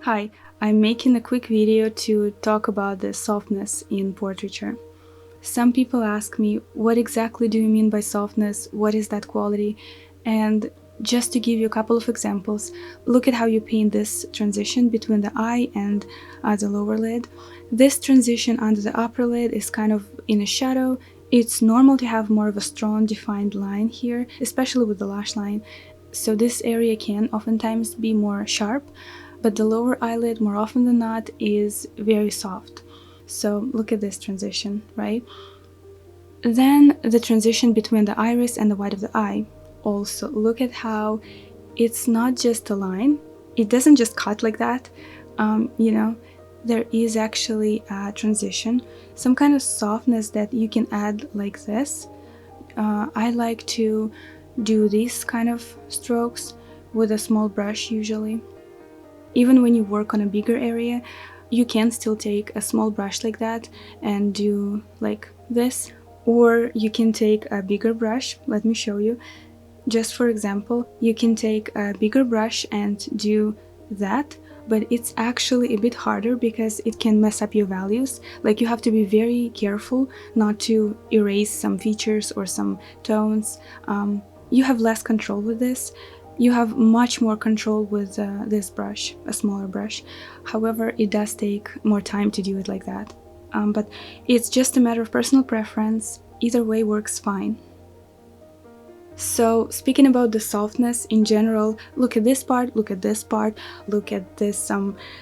Hi, I'm making a quick video to talk about the softness in portraiture. Some people ask me, what exactly do you mean by softness? What is that quality? And just to give you a couple of examples, look at how you paint this transition between the eye and the lower lid. This transition under the upper lid is kind of in a shadow. It's normal to have more of a strong defined line here, especially with the lash line. So this area can oftentimes be more sharp, but the lower eyelid more often than not is very soft. So look at this transition, right? Then the transition between the iris and the white of the eye. Also, look at how it's not just a line. It doesn't just cut like that. There is actually a transition, some kind of softness that you can add like this. I like to do these kind of strokes with a small brush usually. Even when you work on a bigger area, you can still take a small brush like that and do like this, or you can take a bigger brush. Let me show you. Just for example, you can take a bigger brush and do that, but it's actually a bit harder because it can mess up your values. Like, you have to be very careful not to erase some features or some tones. You have less control with this. You have much more control with this brush, a smaller brush. However, it does take more time to do it like that. But it's just a matter of personal preference. Either way works fine. So speaking about the softness in general, look at this part, look at this part, look at this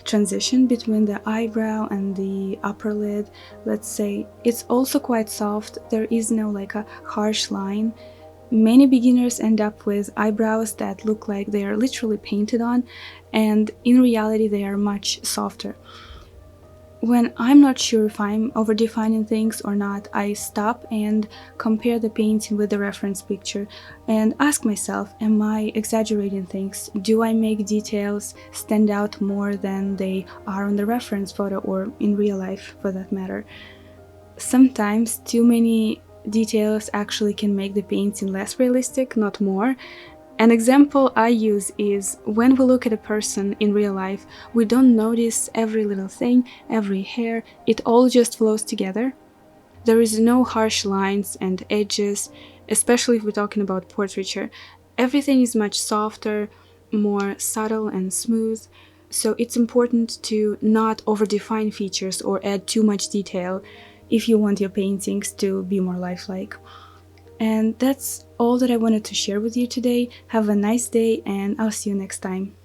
transition between the eyebrow and the upper lid. Let's say it's also quite soft. There is no like a harsh line. Many beginners end up with eyebrows that look like they are literally painted on, and in reality they are much softer. When I'm not sure if I'm overdefining things or not, I stop and compare the painting with the reference picture and ask myself, am I exaggerating things? Do I make details stand out more than they are on the reference photo or in real life for that matter? Sometimes too many details actually can make the painting less realistic, not more. An example I use is when we look at a person in real life, we don't notice every little thing, every hair, it all just flows together. There is no harsh lines and edges, especially if we're talking about portraiture. Everything is much softer, more subtle and smooth, so it's important to not overdefine features or add too much detail if you want your paintings to be more lifelike. And that's all that I wanted to share with you today. Have a nice day, and I'll see you next time.